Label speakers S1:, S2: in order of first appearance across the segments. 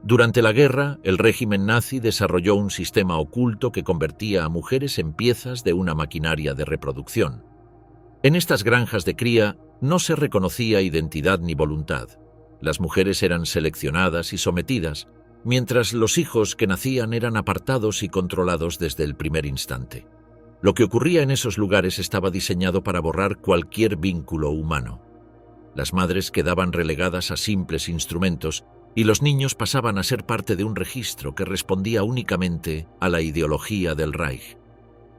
S1: Durante la guerra, el régimen nazi desarrolló un sistema oculto que convertía a mujeres en piezas de una maquinaria de reproducción. En estas granjas de cría no se reconocía identidad ni voluntad. Las mujeres eran seleccionadas y sometidas, mientras los hijos que nacían eran apartados y controlados desde el primer instante. Lo que ocurría en esos lugares estaba diseñado para borrar cualquier vínculo humano. Las madres quedaban relegadas a simples instrumentos y los niños pasaban a ser parte de un registro que respondía únicamente a la ideología del Reich.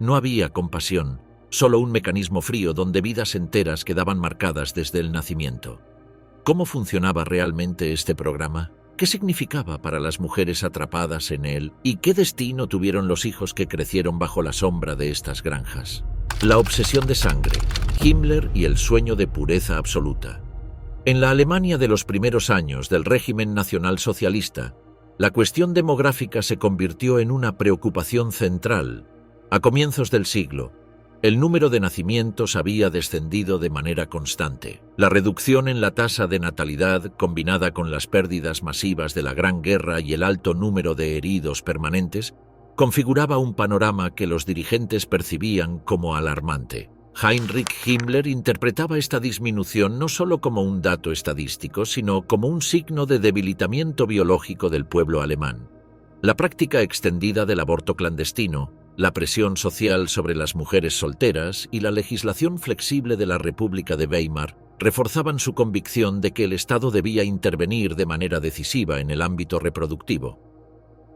S1: No había compasión, solo un mecanismo frío donde vidas enteras quedaban marcadas desde el nacimiento. ¿Cómo funcionaba realmente este programa? ¿Qué significaba para las mujeres atrapadas en él? ¿Y qué destino tuvieron los hijos que crecieron bajo la sombra de estas granjas? La obsesión de sangre, Himmler y el sueño de pureza absoluta. En la Alemania de los primeros años del régimen nacionalsocialista, la cuestión demográfica se convirtió en una preocupación central. A comienzos del siglo, el número de nacimientos había descendido de manera constante. La reducción en la tasa de natalidad, combinada con las pérdidas masivas de la Gran Guerra y el alto número de heridos permanentes, configuraba un panorama que los dirigentes percibían como alarmante. Heinrich Himmler interpretaba esta disminución no solo como un dato estadístico, sino como un signo de debilitamiento biológico del pueblo alemán. La práctica extendida del aborto clandestino, la presión social sobre las mujeres solteras y la legislación flexible de la República de Weimar reforzaban su convicción de que el Estado debía intervenir de manera decisiva en el ámbito reproductivo.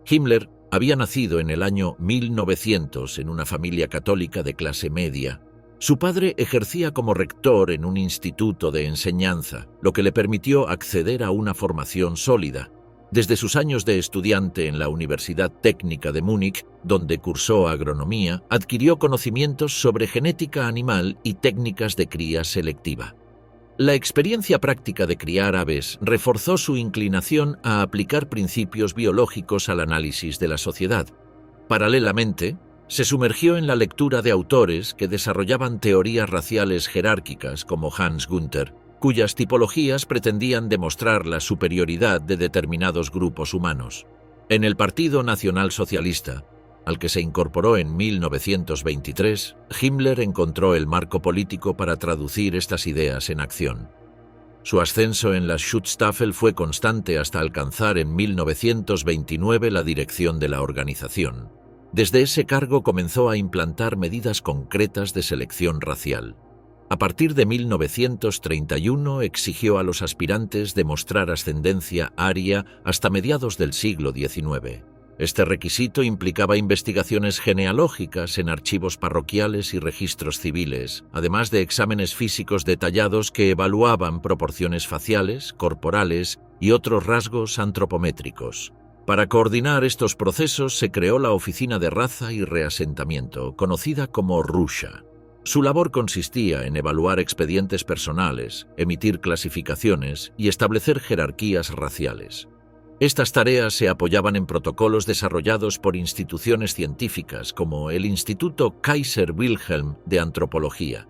S1: Himmler había nacido en el año 1900 en una familia católica de clase media. Su padre ejercía como rector en un instituto de enseñanza, lo que le permitió acceder a una formación sólida. Desde sus años de estudiante en la Universidad Técnica de Múnich, donde cursó agronomía, adquirió conocimientos sobre genética animal y técnicas de cría selectiva. La experiencia práctica de criar aves reforzó su inclinación a aplicar principios biológicos al análisis de la sociedad. Paralelamente, se sumergió en la lectura de autores que desarrollaban teorías raciales jerárquicas como Hans Günther, cuyas tipologías pretendían demostrar la superioridad de determinados grupos humanos. En el Partido Nacional Socialista, al que se incorporó en 1923, Himmler encontró el marco político para traducir estas ideas en acción. Su ascenso en la Schutzstaffel fue constante hasta alcanzar en 1929 la dirección de la organización. Desde ese cargo comenzó a implantar medidas concretas de selección racial. A partir de 1931 exigió a los aspirantes demostrar ascendencia aria hasta mediados del siglo XIX. Este requisito implicaba investigaciones genealógicas en archivos parroquiales y registros civiles, además de exámenes físicos detallados que evaluaban proporciones faciales, corporales y otros rasgos antropométricos. Para coordinar estos procesos se creó la Oficina de Raza y Reasentamiento, conocida como Russia. Su labor consistía en evaluar expedientes personales, emitir clasificaciones y establecer jerarquías raciales. Estas tareas se apoyaban en protocolos desarrollados por instituciones científicas como el Instituto Kaiser Wilhelm de Antropología.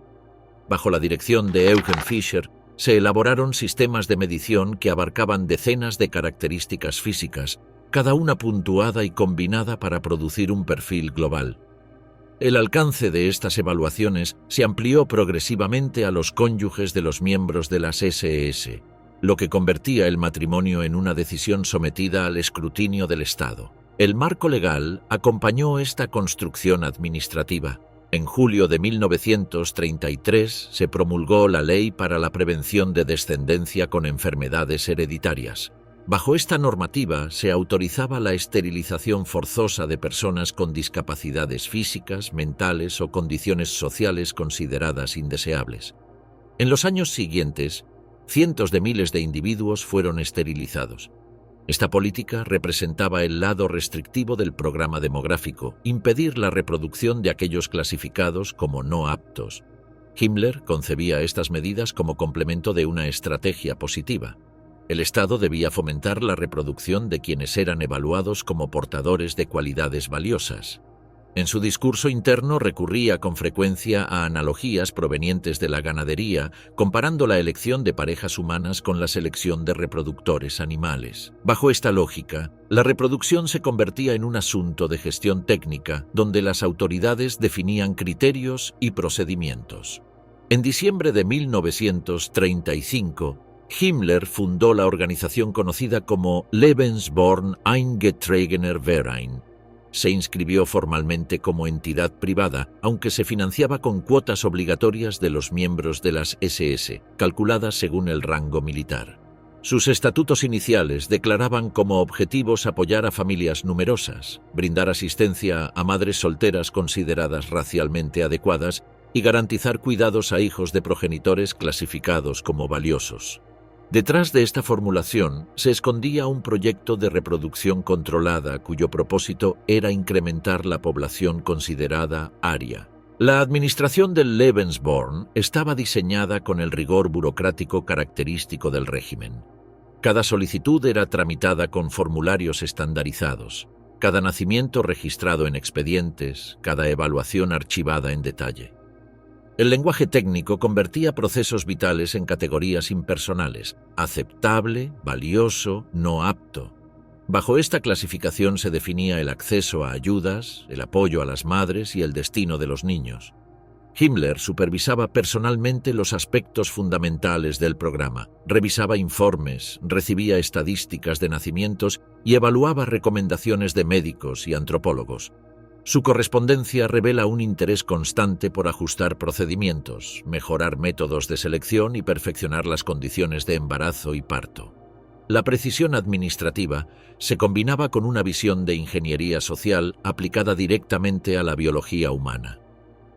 S1: Bajo la dirección de Eugen Fischer, se elaboraron sistemas de medición que abarcaban decenas de características físicas, cada una puntuada y combinada para producir un perfil global. El alcance de estas evaluaciones se amplió progresivamente a los cónyuges de los miembros de las SS, lo que convertía el matrimonio en una decisión sometida al escrutinio del Estado. El marco legal acompañó esta construcción administrativa. En julio de 1933 se promulgó la Ley para la Prevención de Descendencia con Enfermedades Hereditarias. Bajo esta normativa se autorizaba la esterilización forzosa de personas con discapacidades físicas, mentales o condiciones sociales consideradas indeseables. En los años siguientes, cientos de miles de individuos fueron esterilizados. Esta política representaba el lado restrictivo del programa demográfico, impedir la reproducción de aquellos clasificados como no aptos. Himmler concebía estas medidas como complemento de una estrategia positiva. El Estado debía fomentar la reproducción de quienes eran evaluados como portadores de cualidades valiosas. En su discurso interno recurría con frecuencia a analogías provenientes de la ganadería, comparando la elección de parejas humanas con la selección de reproductores animales. Bajo esta lógica, la reproducción se convertía en un asunto de gestión técnica, donde las autoridades definían criterios y procedimientos. En diciembre de 1935, Himmler fundó la organización conocida como Lebensborn Eingetragener Verein. Se inscribió formalmente como entidad privada, aunque se financiaba con cuotas obligatorias de los miembros de las SS, calculadas según el rango militar. Sus estatutos iniciales declaraban como objetivos apoyar a familias numerosas, brindar asistencia a madres solteras consideradas racialmente adecuadas y garantizar cuidados a hijos de progenitores clasificados como valiosos. Detrás de esta formulación se escondía un proyecto de reproducción controlada cuyo propósito era incrementar la población considerada aria. La administración del Lebensborn estaba diseñada con el rigor burocrático característico del régimen. Cada solicitud era tramitada con formularios estandarizados, cada nacimiento registrado en expedientes, cada evaluación archivada en detalle. El lenguaje técnico convertía procesos vitales en categorías impersonales: aceptable, valioso, no apto. Bajo esta clasificación se definía el acceso a ayudas, el apoyo a las madres y el destino de los niños. Himmler supervisaba personalmente los aspectos fundamentales del programa, revisaba informes, recibía estadísticas de nacimientos y evaluaba recomendaciones de médicos y antropólogos. Su correspondencia revela un interés constante por ajustar procedimientos, mejorar métodos de selección y perfeccionar las condiciones de embarazo y parto. La precisión administrativa se combinaba con una visión de ingeniería social aplicada directamente a la biología humana.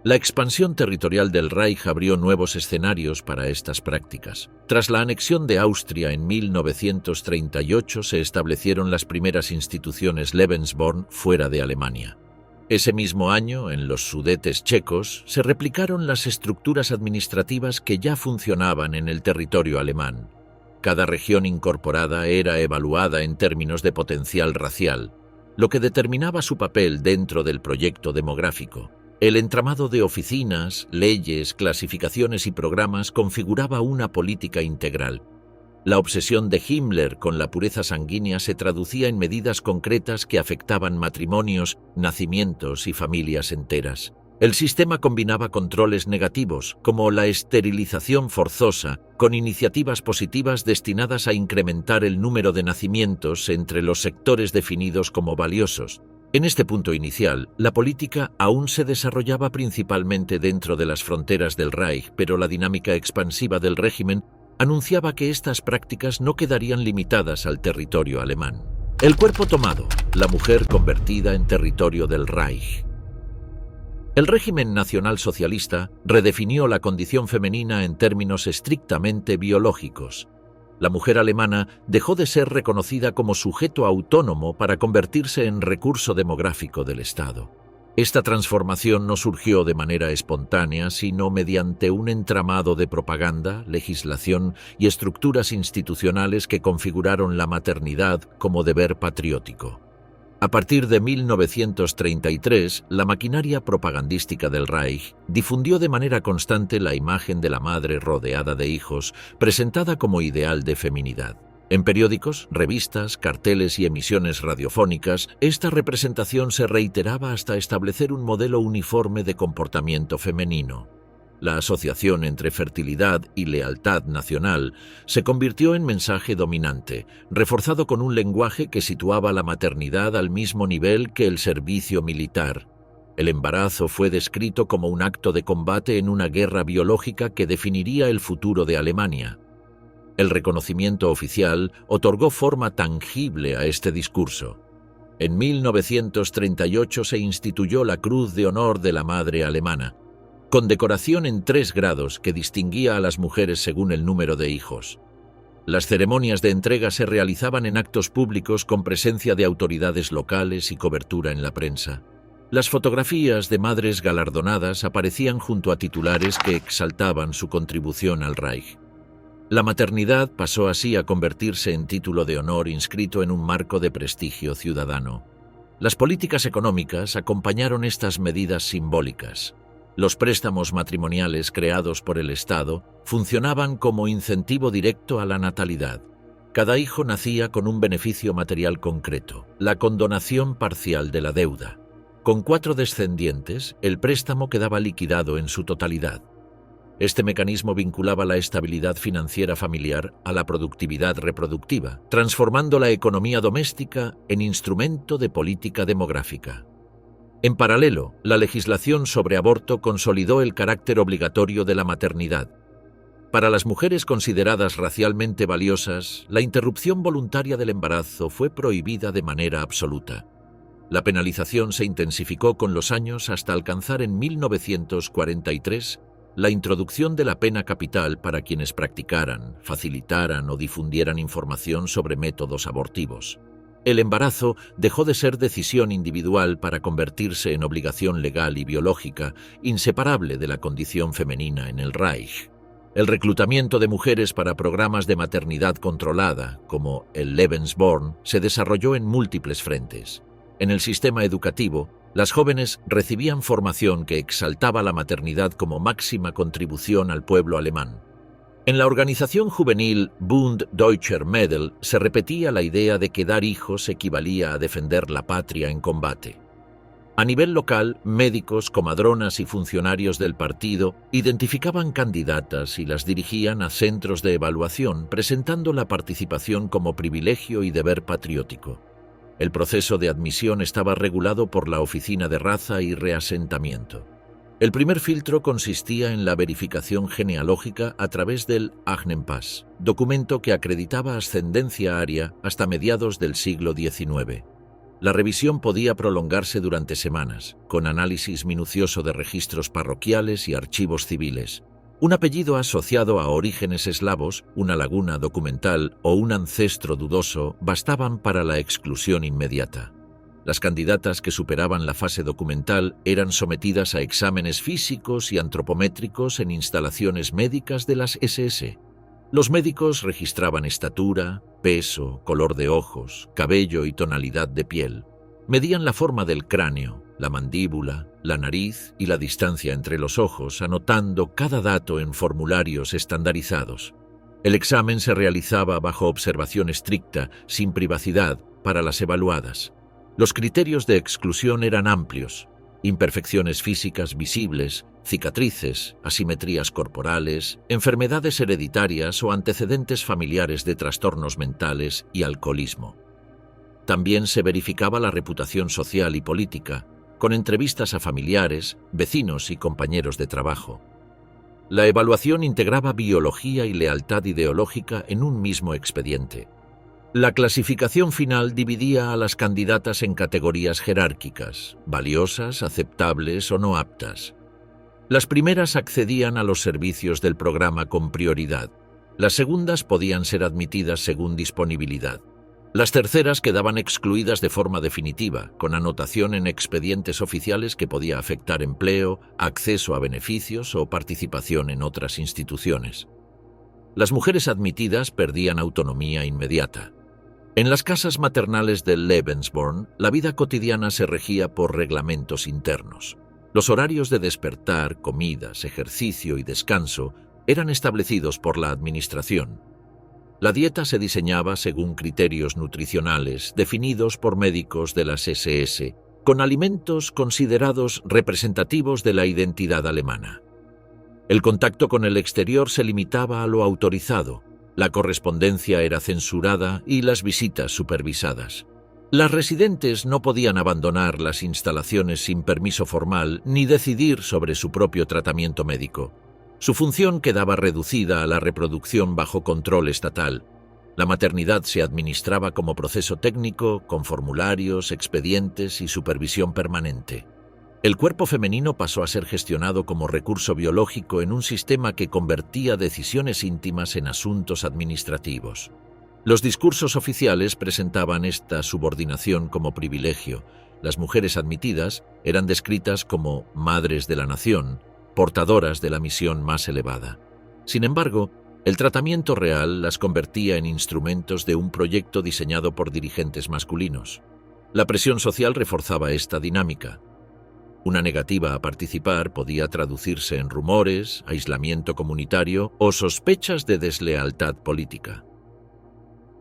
S1: La expansión territorial del Reich abrió nuevos escenarios para estas prácticas. Tras la anexión de Austria en 1938 se establecieron las primeras instituciones Lebensborn fuera de Alemania. Ese mismo año, en los Sudetes checos, se replicaron las estructuras administrativas que ya funcionaban en el territorio alemán. Cada región incorporada era evaluada en términos de potencial racial, lo que determinaba su papel dentro del proyecto demográfico. El entramado de oficinas, leyes, clasificaciones y programas configuraba una política integral. La obsesión de Himmler con la pureza sanguínea se traducía en medidas concretas que afectaban matrimonios, nacimientos y familias enteras. El sistema combinaba controles negativos, como la esterilización forzosa, con iniciativas positivas destinadas a incrementar el número de nacimientos entre los sectores definidos como valiosos. En este punto inicial, la política aún se desarrollaba principalmente dentro de las fronteras del Reich, pero la dinámica expansiva del régimen anunciaba que estas prácticas no quedarían limitadas al territorio alemán. El cuerpo tomado, la mujer convertida en territorio del Reich. El régimen nacionalsocialista redefinió la condición femenina en términos estrictamente biológicos. La mujer alemana dejó de ser reconocida como sujeto autónomo para convertirse en recurso demográfico del Estado. Esta transformación no surgió de manera espontánea, sino mediante un entramado de propaganda, legislación y estructuras institucionales que configuraron la maternidad como deber patriótico. A partir de 1933, la maquinaria propagandística del Reich difundió de manera constante la imagen de la madre rodeada de hijos, presentada como ideal de feminidad. En periódicos, revistas, carteles y emisiones radiofónicas, esta representación se reiteraba hasta establecer un modelo uniforme de comportamiento femenino. La asociación entre fertilidad y lealtad nacional se convirtió en mensaje dominante, reforzado con un lenguaje que situaba la maternidad al mismo nivel que el servicio militar. El embarazo fue descrito como un acto de combate en una guerra biológica que definiría el futuro de Alemania. El reconocimiento oficial otorgó forma tangible a este discurso. En 1938 se instituyó la Cruz de Honor de la Madre Alemana, condecoración en 3 grados que distinguía a las mujeres según el número de hijos. Las ceremonias de entrega se realizaban en actos públicos con presencia de autoridades locales y cobertura en la prensa. Las fotografías de madres galardonadas aparecían junto a titulares que exaltaban su contribución al Reich. La maternidad pasó así a convertirse en título de honor inscrito en un marco de prestigio ciudadano. Las políticas económicas acompañaron estas medidas simbólicas. Los préstamos matrimoniales creados por el Estado funcionaban como incentivo directo a la natalidad. Cada hijo nacía con un beneficio material concreto, la condonación parcial de la deuda. Con 4 descendientes, el préstamo quedaba liquidado en su totalidad. Este mecanismo vinculaba la estabilidad financiera familiar a la productividad reproductiva, transformando la economía doméstica en instrumento de política demográfica. En paralelo, la legislación sobre aborto consolidó el carácter obligatorio de la maternidad. Para las mujeres consideradas racialmente valiosas, la interrupción voluntaria del embarazo fue prohibida de manera absoluta. La penalización se intensificó con los años hasta alcanzar en 1943 la introducción de la pena capital para quienes practicaran, facilitaran o difundieran información sobre métodos abortivos. El embarazo dejó de ser decisión individual para convertirse en obligación legal y biológica, inseparable de la condición femenina en el Reich. El reclutamiento de mujeres para programas de maternidad controlada, como el Lebensborn, se desarrolló en múltiples frentes. En el sistema educativo, las jóvenes recibían formación que exaltaba la maternidad como máxima contribución al pueblo alemán. En la organización juvenil Bund Deutscher Mädel se repetía la idea de que dar hijos equivalía a defender la patria en combate. A nivel local, médicos, comadronas y funcionarios del partido identificaban candidatas y las dirigían a centros de evaluación, presentando la participación como privilegio y deber patriótico. El proceso de admisión estaba regulado por la Oficina de Raza y Reasentamiento. El primer filtro consistía en la verificación genealógica a través del Ahnenpass, documento que acreditaba ascendencia aria hasta mediados del siglo XIX. La revisión podía prolongarse durante semanas, con análisis minucioso de registros parroquiales y archivos civiles. Un apellido asociado a orígenes eslavos, una laguna documental o un ancestro dudoso bastaban para la exclusión inmediata. Las candidatas que superaban la fase documental eran sometidas a exámenes físicos y antropométricos en instalaciones médicas de las SS. Los médicos registraban estatura, peso, color de ojos, cabello y tonalidad de piel. Medían la forma del cráneo, la mandíbula, la nariz y la distancia entre los ojos, anotando cada dato en formularios estandarizados. El examen se realizaba bajo observación estricta, sin privacidad, para las evaluadas. Los criterios de exclusión eran amplios: imperfecciones físicas visibles, cicatrices, asimetrías corporales, enfermedades hereditarias o antecedentes familiares de trastornos mentales y alcoholismo. También se verificaba la reputación social y política, con entrevistas a familiares, vecinos y compañeros de trabajo. La evaluación integraba biología y lealtad ideológica en un mismo expediente. La clasificación final dividía a las candidatas en categorías jerárquicas: valiosas, aceptables o no aptas. Las primeras accedían a los servicios del programa con prioridad. Las segundas podían ser admitidas según disponibilidad. Las terceras quedaban excluidas de forma definitiva, con anotación en expedientes oficiales que podía afectar empleo, acceso a beneficios o participación en otras instituciones. Las mujeres admitidas perdían autonomía inmediata. En las casas maternales del Lebensborn, la vida cotidiana se regía por reglamentos internos. Los horarios de despertar, comidas, ejercicio y descanso eran establecidos por la administración. La dieta se diseñaba según criterios nutricionales definidos por médicos de las SS, con alimentos considerados representativos de la identidad alemana. El contacto con el exterior se limitaba a lo autorizado. La correspondencia era censurada y las visitas supervisadas. Las residentes no podían abandonar las instalaciones sin permiso formal ni decidir sobre su propio tratamiento médico. Su función quedaba reducida a la reproducción bajo control estatal. La maternidad se administraba como proceso técnico, con formularios, expedientes y supervisión permanente. El cuerpo femenino pasó a ser gestionado como recurso biológico en un sistema que convertía decisiones íntimas en asuntos administrativos. Los discursos oficiales presentaban esta subordinación como privilegio. Las mujeres admitidas eran descritas como madres de la nación, portadoras de la misión más elevada. Sin embargo, el tratamiento real las convertía en instrumentos de un proyecto diseñado por dirigentes masculinos. La presión social reforzaba esta dinámica. Una negativa a participar podía traducirse en rumores, aislamiento comunitario o sospechas de deslealtad política.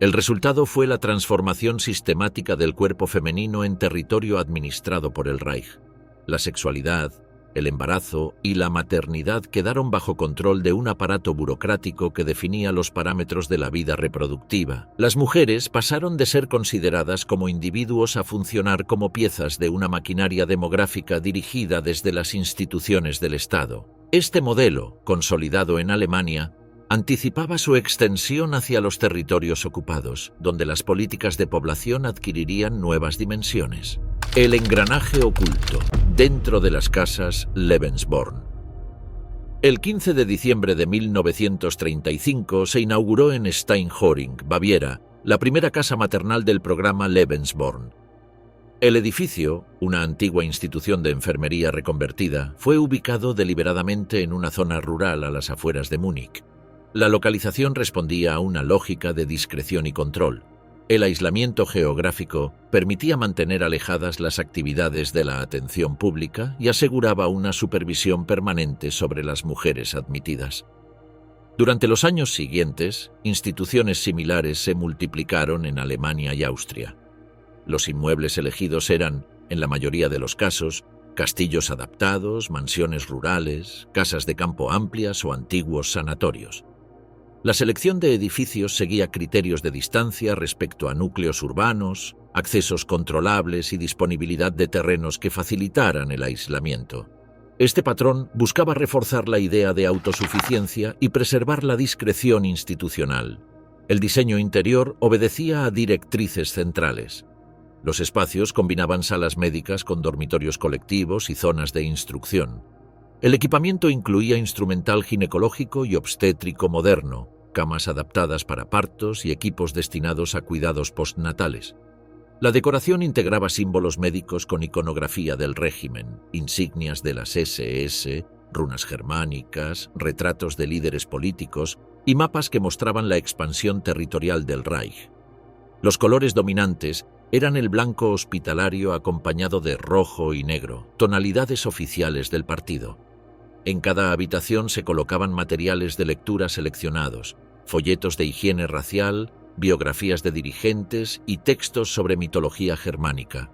S1: El resultado fue la transformación sistemática del cuerpo femenino en territorio administrado por el Reich. La sexualidad, el embarazo y la maternidad quedaron bajo control de un aparato burocrático que definía los parámetros de la vida reproductiva. Las mujeres pasaron de ser consideradas como individuos a funcionar como piezas de una maquinaria demográfica dirigida desde las instituciones del Estado. Este modelo, consolidado en Alemania, anticipaba su extensión hacia los territorios ocupados, donde las políticas de población adquirirían nuevas dimensiones. El engranaje oculto dentro de las casas Lebensborn. El 15 de diciembre de 1935 se inauguró en Steinhoring, Baviera, la primera casa maternal del programa Lebensborn. El edificio, una antigua institución de enfermería reconvertida, fue ubicado deliberadamente en una zona rural a las afueras de Múnich. La localización respondía a una lógica de discreción y control. El aislamiento geográfico permitía mantener alejadas las actividades de la atención pública y aseguraba una supervisión permanente sobre las mujeres admitidas. Durante los años siguientes, instituciones similares se multiplicaron en Alemania y Austria. Los inmuebles elegidos eran, en la mayoría de los casos, castillos adaptados, mansiones rurales, casas de campo amplias o antiguos sanatorios. La selección de edificios seguía criterios de distancia respecto a núcleos urbanos, accesos controlables y disponibilidad de terrenos que facilitaran el aislamiento. Este patrón buscaba reforzar la idea de autosuficiencia y preservar la discreción institucional. El diseño interior obedecía a directrices centrales. Los espacios combinaban salas médicas con dormitorios colectivos y zonas de instrucción. El equipamiento incluía instrumental ginecológico y obstétrico moderno, camas adaptadas para partos y equipos destinados a cuidados postnatales. La decoración integraba símbolos médicos con iconografía del régimen, insignias de las SS, runas germánicas, retratos de líderes políticos y mapas que mostraban la expansión territorial del Reich. Los colores dominantes eran el blanco hospitalario acompañado de rojo y negro, tonalidades oficiales del partido. En cada habitación se colocaban materiales de lectura seleccionados, folletos de higiene racial, biografías de dirigentes y textos sobre mitología germánica.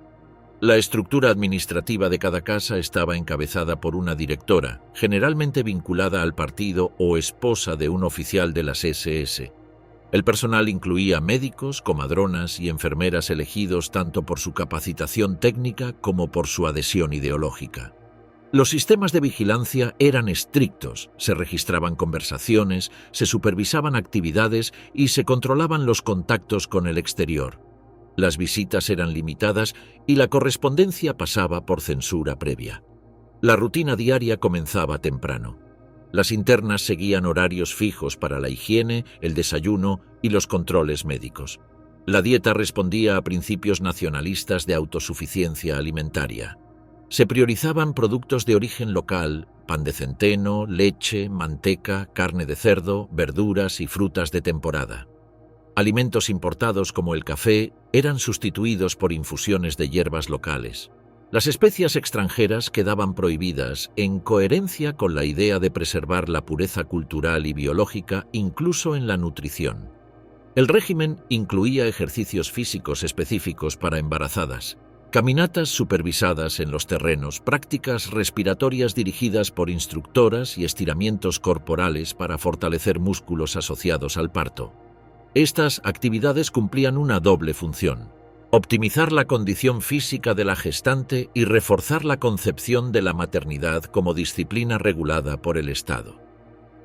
S1: La estructura administrativa de cada casa estaba encabezada por una directora, generalmente vinculada al partido o esposa de un oficial de las SS. El personal incluía médicos, comadronas y enfermeras elegidos tanto por su capacitación técnica como por su adhesión ideológica. Los sistemas de vigilancia eran estrictos, se registraban conversaciones, se supervisaban actividades y se controlaban los contactos con el exterior. Las visitas eran limitadas y la correspondencia pasaba por censura previa. La rutina diaria comenzaba temprano. Las internas seguían horarios fijos para la higiene, el desayuno y los controles médicos. La dieta respondía a principios nacionalistas de autosuficiencia alimentaria. Se priorizaban productos de origen local, pan de centeno, leche, manteca, carne de cerdo, verduras y frutas de temporada. Alimentos importados como el café eran sustituidos por infusiones de hierbas locales. Las especias extranjeras quedaban prohibidas en coherencia con la idea de preservar la pureza cultural y biológica incluso en la nutrición. El régimen incluía ejercicios físicos específicos para embarazadas, caminatas supervisadas en los terrenos, prácticas respiratorias dirigidas por instructoras y estiramientos corporales para fortalecer músculos asociados al parto. Estas actividades cumplían una doble función: optimizar la condición física de la gestante y reforzar la concepción de la maternidad como disciplina regulada por el Estado.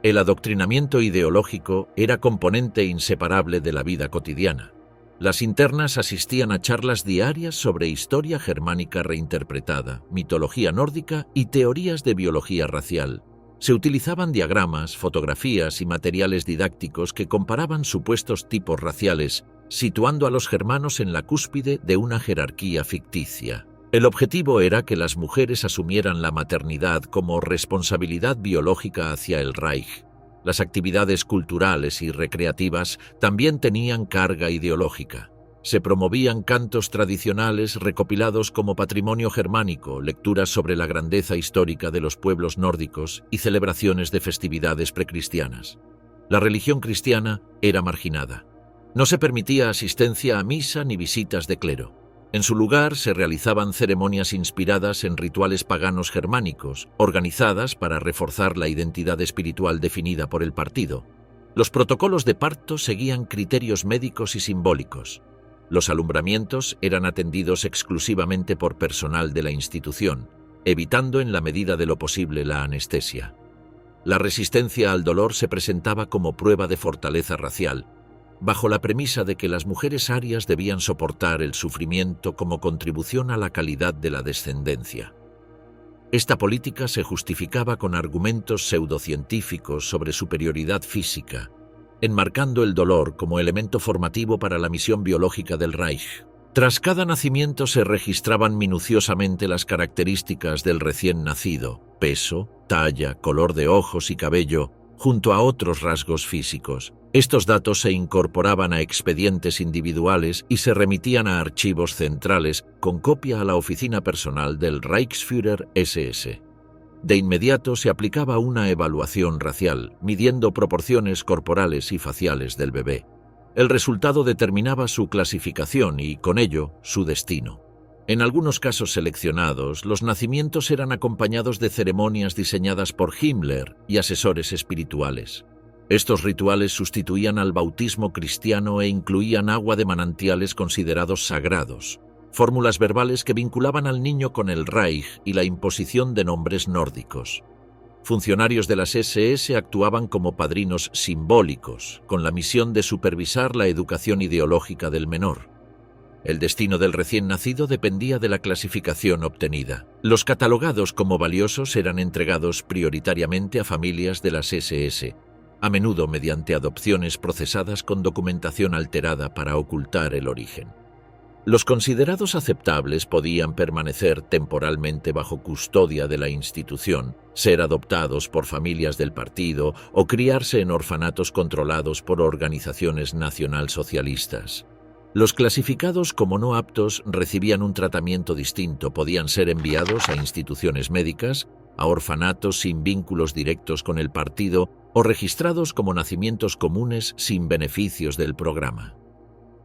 S1: El adoctrinamiento ideológico era componente inseparable de la vida cotidiana. Las internas asistían a charlas diarias sobre historia germánica reinterpretada, mitología nórdica y teorías de biología racial. Se utilizaban diagramas, fotografías y materiales didácticos que comparaban supuestos tipos raciales, situando a los germanos en la cúspide de una jerarquía ficticia. El objetivo era que las mujeres asumieran la maternidad como responsabilidad biológica hacia el Reich. Las actividades culturales y recreativas también tenían carga ideológica. Se promovían cantos tradicionales recopilados como patrimonio germánico, lecturas sobre la grandeza histórica de los pueblos nórdicos y celebraciones de festividades precristianas. La religión cristiana era marginada. No se permitía asistencia a misa ni visitas de clero. En su lugar se realizaban ceremonias inspiradas en rituales paganos germánicos, organizadas para reforzar la identidad espiritual definida por el partido. Los protocolos de parto seguían criterios médicos y simbólicos. Los alumbramientos eran atendidos exclusivamente por personal de la institución, evitando en la medida de lo posible la anestesia. La resistencia al dolor se presentaba como prueba de fortaleza racial, bajo la premisa de que las mujeres arias debían soportar el sufrimiento como contribución a la calidad de la descendencia. Esta política se justificaba con argumentos pseudocientíficos sobre superioridad física, enmarcando el dolor como elemento formativo para la misión biológica del Reich. Tras cada nacimiento se registraban minuciosamente las características del recién nacido: peso, talla, color de ojos y cabello, junto a otros rasgos físicos. Estos datos se incorporaban a expedientes individuales y se remitían a archivos centrales con copia a la oficina personal del Reichsführer SS. De inmediato se aplicaba una evaluación racial, midiendo proporciones corporales y faciales del bebé. El resultado determinaba su clasificación y, con ello, su destino. En algunos casos seleccionados, los nacimientos eran acompañados de ceremonias diseñadas por Himmler y asesores espirituales. Estos rituales sustituían al bautismo cristiano e incluían agua de manantiales considerados sagrados, fórmulas verbales que vinculaban al niño con el Reich y la imposición de nombres nórdicos. Funcionarios de las SS actuaban como padrinos simbólicos, con la misión de supervisar la educación ideológica del menor. El destino del recién nacido dependía de la clasificación obtenida. Los catalogados como valiosos eran entregados prioritariamente a familias de las SS, a menudo mediante adopciones procesadas con documentación alterada para ocultar el origen. Los considerados aceptables podían permanecer temporalmente bajo custodia de la institución, ser adoptados por familias del partido o criarse en orfanatos controlados por organizaciones nacionalsocialistas. Los clasificados como no aptos recibían un tratamiento distinto, podían ser enviados a instituciones médicas, a orfanatos sin vínculos directos con el partido o registrados como nacimientos comunes sin beneficios del programa.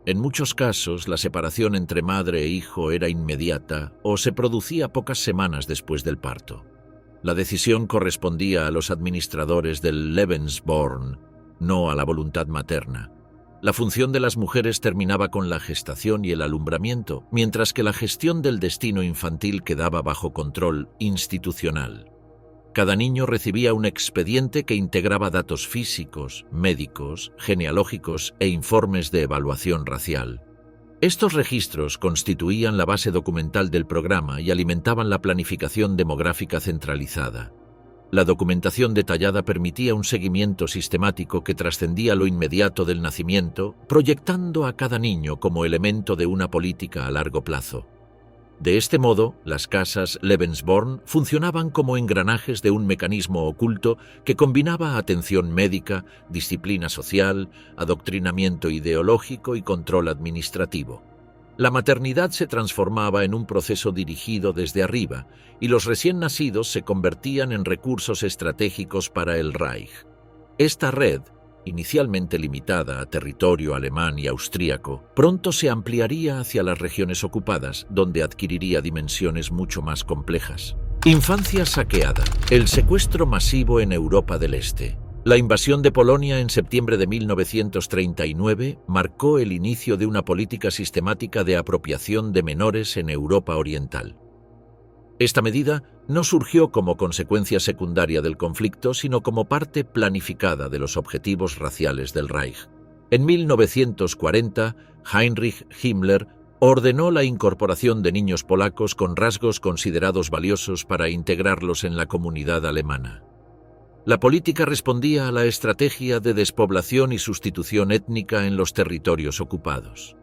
S1: En muchos casos, la separación entre madre e hijo era inmediata o se producía pocas semanas después del parto. La decisión correspondía a los administradores del Lebensborn, no a la voluntad materna. La función de las mujeres terminaba con la gestación y el alumbramiento, mientras que la gestión del destino infantil quedaba bajo control institucional. Cada niño recibía un expediente que integraba datos físicos, médicos, genealógicos e informes de evaluación racial. Estos registros constituían la base documental del programa y alimentaban la planificación demográfica centralizada. La documentación detallada permitía un seguimiento sistemático que trascendía lo inmediato del nacimiento, proyectando a cada niño como elemento de una política a largo plazo. De este modo, las casas Lebensborn funcionaban como engranajes de un mecanismo oculto que combinaba atención médica, disciplina social, adoctrinamiento ideológico y control administrativo. La maternidad se transformaba en un proceso dirigido desde arriba y los recién nacidos se convertían en recursos estratégicos para el Reich. Esta red, inicialmente limitada a territorio alemán y austríaco, pronto se ampliaría hacia las regiones ocupadas, donde adquiriría dimensiones mucho más complejas. Infancia saqueada. El secuestro masivo en Europa del Este. La invasión de Polonia en septiembre de 1939 marcó el inicio de una política sistemática de apropiación de menores en Europa Oriental. Esta medida no surgió como consecuencia secundaria del conflicto, sino como parte planificada de los objetivos raciales del Reich. En 1940, Heinrich Himmler ordenó la incorporación de niños polacos con rasgos considerados valiosos para integrarlos en la comunidad alemana. La política respondía a la estrategia de despoblación y sustitución étnica en los territorios ocupados.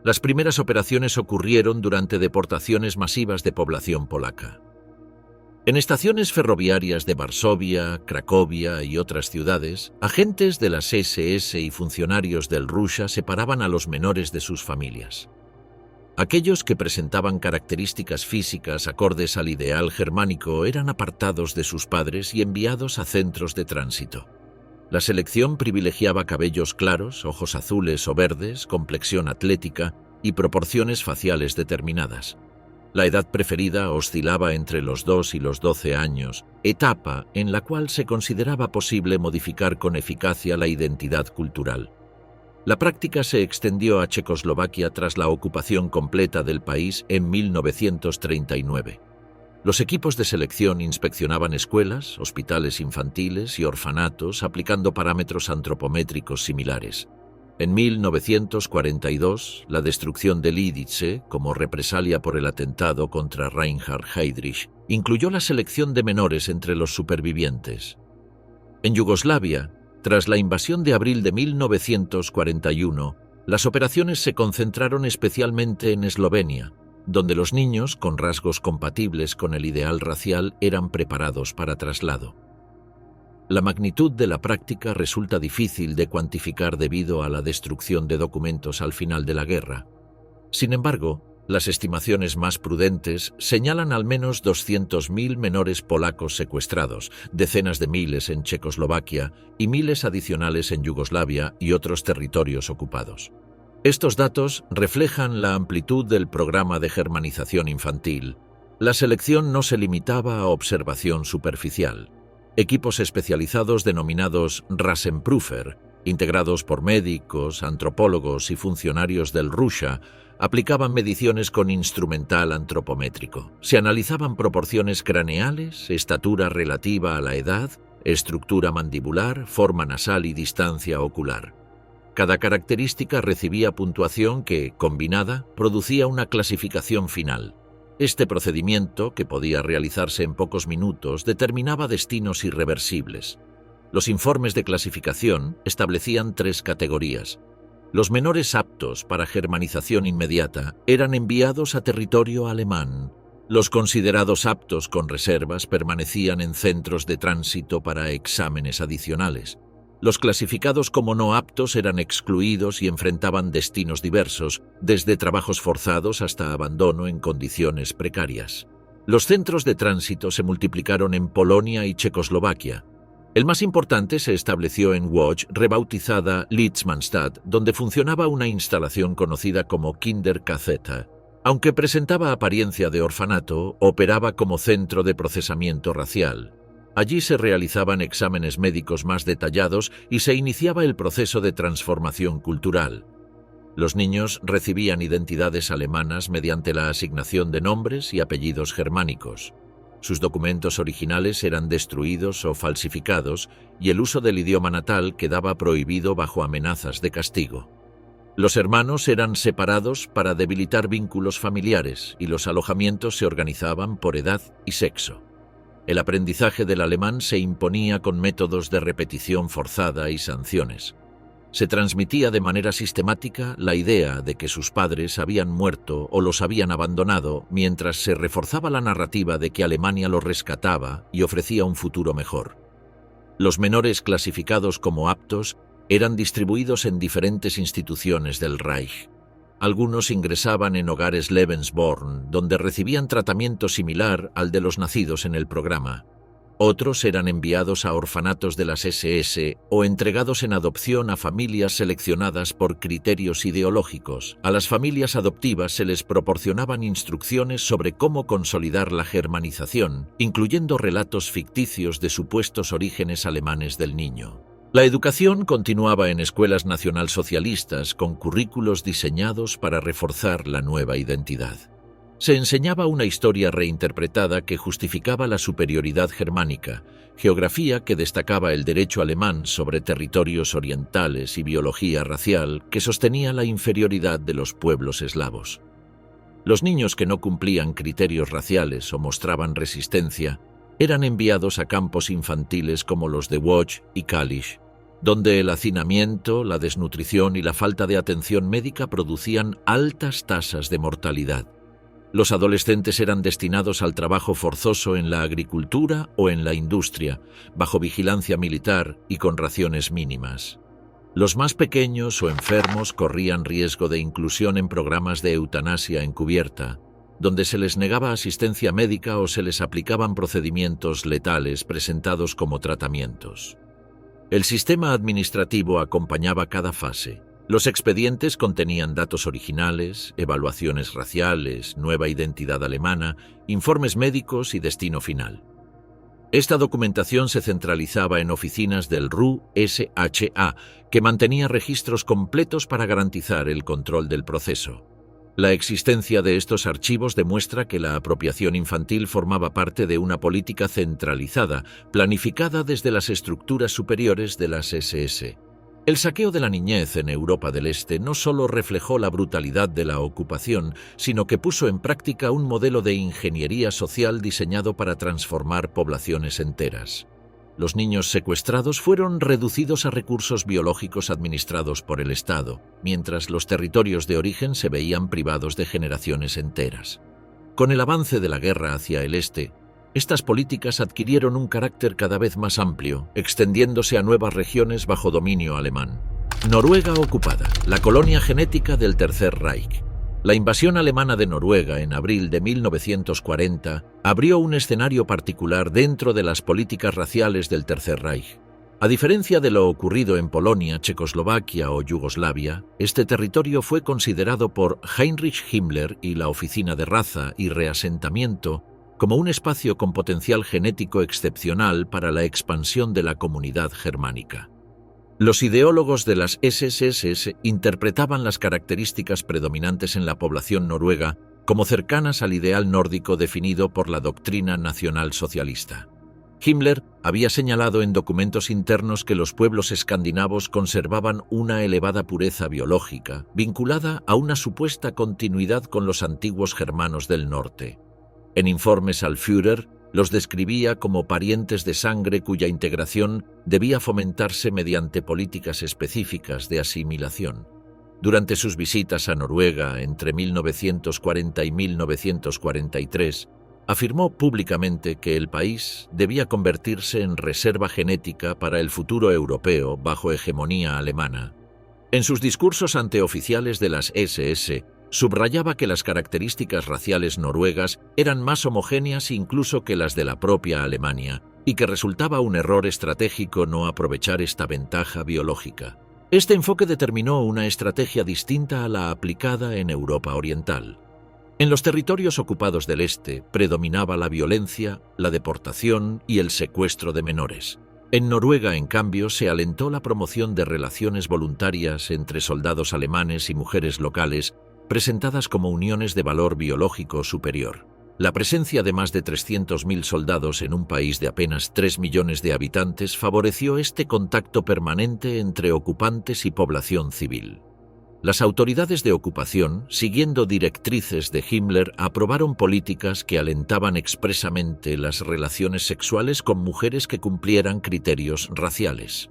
S1: Las primeras operaciones ocurrieron durante deportaciones masivas de población polaca. En estaciones ferroviarias de Varsovia, Cracovia y otras ciudades, agentes de las SS y funcionarios del Russia separaban a los menores de sus familias. Aquellos que presentaban características físicas acordes al ideal germánico eran apartados de sus padres y enviados a centros de tránsito. La selección privilegiaba cabellos claros, ojos azules o verdes, complexión atlética y proporciones faciales determinadas. La edad preferida oscilaba entre los 2 y los 12 años, etapa en la cual se consideraba posible modificar con eficacia la identidad cultural. La práctica se extendió a Checoslovaquia tras la ocupación completa del país en 1939. Los equipos de selección inspeccionaban escuelas, hospitales infantiles y orfanatos aplicando parámetros antropométricos similares. En 1942, la destrucción de Lidice, como represalia por el atentado contra Reinhard Heydrich, incluyó la selección de menores entre los supervivientes. En Yugoslavia, tras la invasión de abril de 1941, las operaciones se concentraron especialmente en Eslovenia, donde los niños con rasgos compatibles con el ideal racial eran preparados para traslado. La magnitud de la práctica resulta difícil de cuantificar debido a la destrucción de documentos al final de la guerra. Sin embargo, las estimaciones más prudentes señalan al menos 200.000 menores polacos secuestrados, decenas de miles en Checoslovaquia y miles adicionales en Yugoslavia y otros territorios ocupados. Estos datos reflejan la amplitud del programa de germanización infantil. La selección no se limitaba a observación superficial. Equipos especializados denominados Rassenprüfer, integrados por médicos, antropólogos y funcionarios del Russia, aplicaban mediciones con instrumental antropométrico. Se analizaban proporciones craneales, estatura relativa a la edad, estructura mandibular, forma nasal y distancia ocular. Cada característica recibía puntuación que, combinada, producía una clasificación final. Este procedimiento, que podía realizarse en pocos minutos, determinaba destinos irreversibles. Los informes de clasificación establecían 3 categorías. Los menores aptos para germanización inmediata eran enviados a territorio alemán. Los considerados aptos con reservas permanecían en centros de tránsito para exámenes adicionales. Los clasificados como no aptos eran excluidos y enfrentaban destinos diversos, desde trabajos forzados hasta abandono en condiciones precarias. Los centros de tránsito se multiplicaron en Polonia y Checoslovaquia. El más importante se estableció en Łódź, rebautizada Litzmannstadt, donde funcionaba una instalación conocida como Kinderkazeta. Aunque presentaba apariencia de orfanato, operaba como centro de procesamiento racial. Allí se realizaban exámenes médicos más detallados y se iniciaba el proceso de transformación cultural. Los niños recibían identidades alemanas mediante la asignación de nombres y apellidos germánicos. Sus documentos originales eran destruidos o falsificados y el uso del idioma natal quedaba prohibido bajo amenazas de castigo. Los hermanos eran separados para debilitar vínculos familiares y los alojamientos se organizaban por edad y sexo. El aprendizaje del alemán se imponía con métodos de repetición forzada y sanciones. Se transmitía de manera sistemática la idea de que sus padres habían muerto o los habían abandonado, mientras se reforzaba la narrativa de que Alemania los rescataba y ofrecía un futuro mejor. Los menores clasificados como aptos eran distribuidos en diferentes instituciones del Reich. Algunos ingresaban en hogares Lebensborn, donde recibían tratamiento similar al de los nacidos en el programa. Otros eran enviados a orfanatos de las SS o entregados en adopción a familias seleccionadas por criterios ideológicos. A las familias adoptivas se les proporcionaban instrucciones sobre cómo consolidar la germanización, incluyendo relatos ficticios de supuestos orígenes alemanes del niño. La educación continuaba en escuelas nacionalsocialistas con currículos diseñados para reforzar la nueva identidad. Se enseñaba una historia reinterpretada que justificaba la superioridad germánica, geografía que destacaba el derecho alemán sobre territorios orientales y biología racial que sostenía la inferioridad de los pueblos eslavos. Los niños que no cumplían criterios raciales o mostraban resistencia eran enviados a campos infantiles como los de Łódź y Kalisz, donde el hacinamiento, la desnutrición y la falta de atención médica producían altas tasas de mortalidad. Los adolescentes eran destinados al trabajo forzoso en la agricultura o en la industria, bajo vigilancia militar y con raciones mínimas. Los más pequeños o enfermos corrían riesgo de inclusión en programas de eutanasia encubierta, donde se les negaba asistencia médica o se les aplicaban procedimientos letales presentados como tratamientos. El sistema administrativo acompañaba cada fase. Los expedientes contenían datos originales, evaluaciones raciales, nueva identidad alemana, informes médicos y destino final. Esta documentación se centralizaba en oficinas del RUSHA, que mantenía registros completos para garantizar el control del proceso. La existencia de estos archivos demuestra que la apropiación infantil formaba parte de una política centralizada, planificada desde las estructuras superiores de las SS. El saqueo de la niñez en Europa del Este no solo reflejó la brutalidad de la ocupación, sino que puso en práctica un modelo de ingeniería social diseñado para transformar poblaciones enteras. Los niños secuestrados fueron reducidos a recursos biológicos administrados por el Estado, mientras los territorios de origen se veían privados de generaciones enteras. Con el avance de la guerra hacia el este, estas políticas adquirieron un carácter cada vez más amplio, extendiéndose a nuevas regiones bajo dominio alemán. Noruega ocupada, la colonia genética del Tercer Reich. La invasión alemana de Noruega en abril de 1940 abrió un escenario particular dentro de las políticas raciales del Tercer Reich. A diferencia de lo ocurrido en Polonia, Checoslovaquia o Yugoslavia, este territorio fue considerado por Heinrich Himmler y la Oficina de Raza y Reasentamiento como un espacio con potencial genético excepcional para la expansión de la comunidad germánica. Los ideólogos de las SSS interpretaban las características predominantes en la población noruega como cercanas al ideal nórdico definido por la doctrina nacionalsocialista. Himmler había señalado en documentos internos que los pueblos escandinavos conservaban una elevada pureza biológica, vinculada a una supuesta continuidad con los antiguos germanos del norte. En informes al Führer, los describía como parientes de sangre cuya integración debía fomentarse mediante políticas específicas de asimilación. Durante sus visitas a Noruega entre 1940 y 1943, afirmó públicamente que el país debía convertirse en reserva genética para el futuro europeo bajo hegemonía alemana. En sus discursos ante oficiales de las SS, subrayaba que las características raciales noruegas eran más homogéneas incluso que las de la propia Alemania, y que resultaba un error estratégico no aprovechar esta ventaja biológica. Este enfoque determinó una estrategia distinta a la aplicada en Europa Oriental. En los territorios ocupados del este predominaba la violencia, la deportación y el secuestro de menores. En Noruega, en cambio, se alentó la promoción de relaciones voluntarias entre soldados alemanes y mujeres locales, presentadas como uniones de valor biológico superior. La presencia de más de 300.000 soldados en un país de apenas 3 millones de habitantes favoreció este contacto permanente entre ocupantes y población civil. Las autoridades de ocupación, siguiendo directrices de Himmler, aprobaron políticas que alentaban expresamente las relaciones sexuales con mujeres que cumplieran criterios raciales.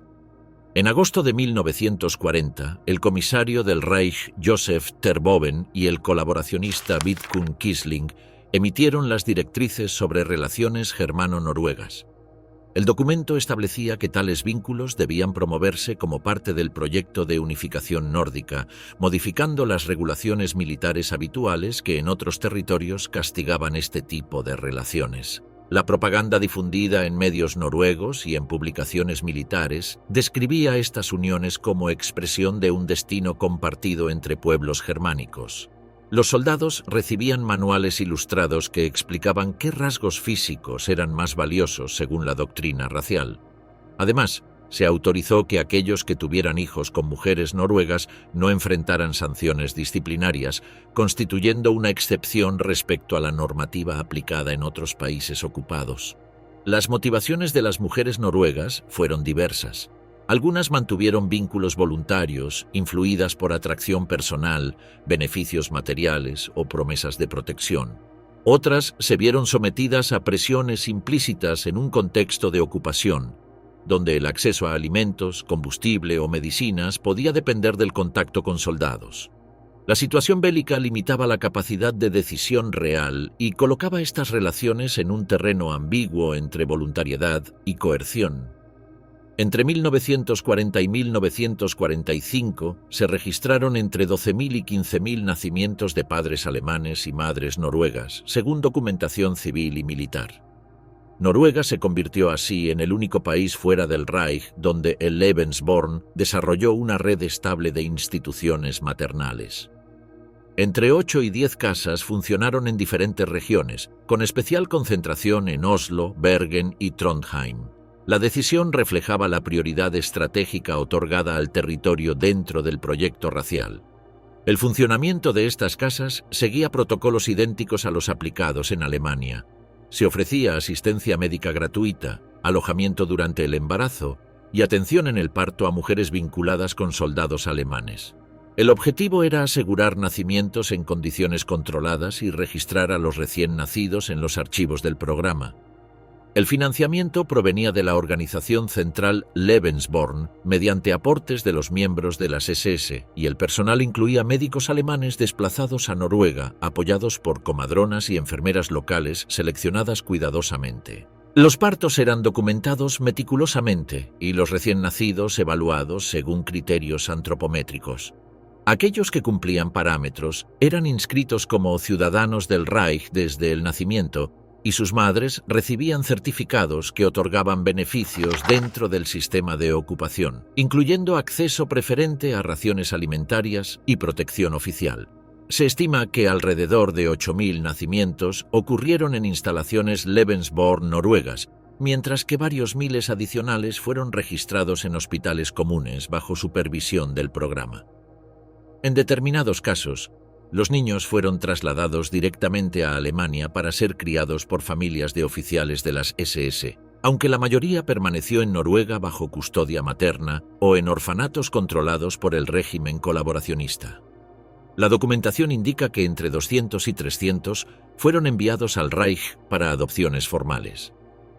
S1: En agosto de 1940, el comisario del Reich Josef Terboven y el colaboracionista Vidkun Quisling emitieron las directrices sobre relaciones germano-noruegas. El documento establecía que tales vínculos debían promoverse como parte del proyecto de unificación nórdica, modificando las regulaciones militares habituales que en otros territorios castigaban este tipo de relaciones. La propaganda difundida en medios noruegos y en publicaciones militares describía estas uniones como expresión de un destino compartido entre pueblos germánicos. Los soldados recibían manuales ilustrados que explicaban qué rasgos físicos eran más valiosos según la doctrina racial. Además, se autorizó que aquellos que tuvieran hijos con mujeres noruegas no enfrentaran sanciones disciplinarias, constituyendo una excepción respecto a la normativa aplicada en otros países ocupados. Las motivaciones de las mujeres noruegas fueron diversas. Algunas mantuvieron vínculos voluntarios, influidas por atracción personal, beneficios materiales o promesas de protección. Otras se vieron sometidas a presiones implícitas en un contexto de ocupación, donde el acceso a alimentos, combustible o medicinas podía depender del contacto con soldados. La situación bélica limitaba la capacidad de decisión real y colocaba estas relaciones en un terreno ambiguo entre voluntariedad y coerción. Entre 1940 y 1945 se registraron entre 12.000 y 15.000 nacimientos de padres alemanes y madres noruegas, según documentación civil y militar. Noruega se convirtió así en el único país fuera del Reich donde el Lebensborn desarrolló una red estable de instituciones maternales. Entre 8 y 10 casas funcionaron en diferentes regiones, con especial concentración en Oslo, Bergen y Trondheim. La decisión reflejaba la prioridad estratégica otorgada al territorio dentro del proyecto racial. El funcionamiento de estas casas seguía protocolos idénticos a los aplicados en Alemania. Se ofrecía asistencia médica gratuita, alojamiento durante el embarazo y atención en el parto a mujeres vinculadas con soldados alemanes. El objetivo era asegurar nacimientos en condiciones controladas y registrar a los recién nacidos en los archivos del programa. El financiamiento provenía de la organización central Lebensborn mediante aportes de los miembros de las SS y el personal incluía médicos alemanes desplazados a Noruega, apoyados por comadronas y enfermeras locales seleccionadas cuidadosamente. Los partos eran documentados meticulosamente y los recién nacidos evaluados según criterios antropométricos. Aquellos que cumplían parámetros eran inscritos como ciudadanos del Reich desde el nacimiento y sus madres recibían certificados que otorgaban beneficios dentro del sistema de ocupación, incluyendo acceso preferente a raciones alimentarias y protección oficial. Se estima que alrededor de 8.000 nacimientos ocurrieron en instalaciones Lebensborn noruegas, mientras que varios miles adicionales fueron registrados en hospitales comunes bajo supervisión del programa. En determinados casos, los niños fueron trasladados directamente a Alemania para ser criados por familias de oficiales de las SS, aunque la mayoría permaneció en Noruega bajo custodia materna o en orfanatos controlados por el régimen colaboracionista. La documentación indica que entre 200 y 300 fueron enviados al Reich para adopciones formales.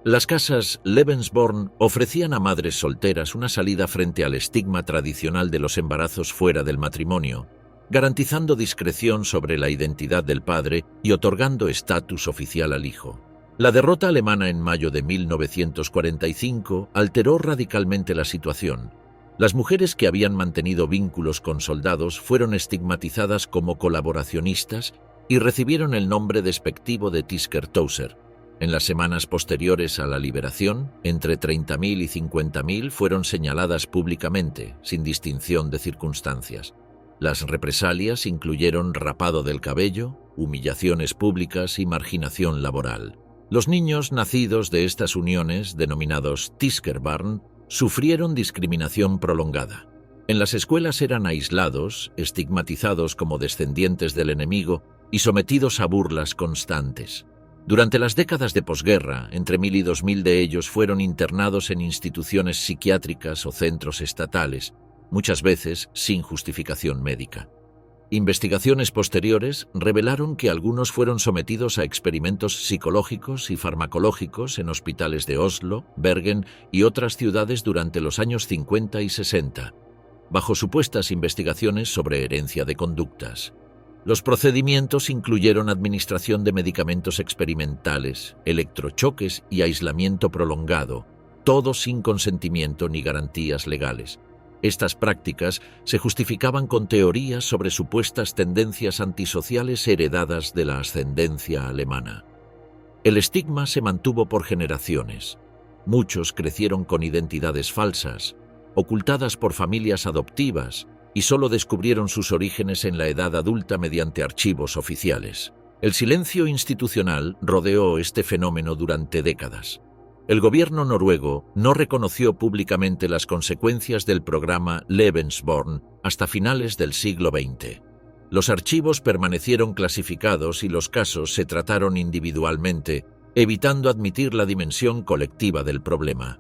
S1: Las casas Lebensborn ofrecían a madres solteras una salida frente al estigma tradicional de los embarazos fuera del matrimonio, garantizando discreción sobre la identidad del padre y otorgando estatus oficial al hijo. La derrota alemana en mayo de 1945 alteró radicalmente la situación. Las mujeres que habían mantenido vínculos con soldados fueron estigmatizadas como colaboracionistas y recibieron el nombre despectivo de Tiskertauser. En las semanas posteriores a la liberación, entre 30.000 y 50.000 fueron señaladas públicamente, sin distinción de circunstancias. Las represalias incluyeron rapado del cabello, humillaciones públicas y marginación laboral. Los niños nacidos de estas uniones, denominados Tiskerbarn, sufrieron discriminación prolongada. En las escuelas eran aislados, estigmatizados como descendientes del enemigo y sometidos a burlas constantes. Durante las décadas de posguerra, entre 1.000 y 2.000 de ellos fueron internados en instituciones psiquiátricas o centros estatales, muchas veces sin justificación médica. Investigaciones posteriores revelaron que algunos fueron sometidos a experimentos psicológicos y farmacológicos en hospitales de Oslo, Bergen y otras ciudades durante los años 50 y 60, bajo supuestas investigaciones sobre herencia de conductas. Los procedimientos incluyeron administración de medicamentos experimentales, electrochoques y aislamiento prolongado, todo sin consentimiento ni garantías legales. Estas prácticas se justificaban con teorías sobre supuestas tendencias antisociales heredadas de la ascendencia alemana. El estigma se mantuvo por generaciones. Muchos crecieron con identidades falsas, ocultadas por familias adoptivas, y solo descubrieron sus orígenes en la edad adulta mediante archivos oficiales. El silencio institucional rodeó este fenómeno durante décadas. El gobierno noruego no reconoció públicamente las consecuencias del programa Lebensborn hasta finales del siglo XX. Los archivos permanecieron clasificados y los casos se trataron individualmente, evitando admitir la dimensión colectiva del problema.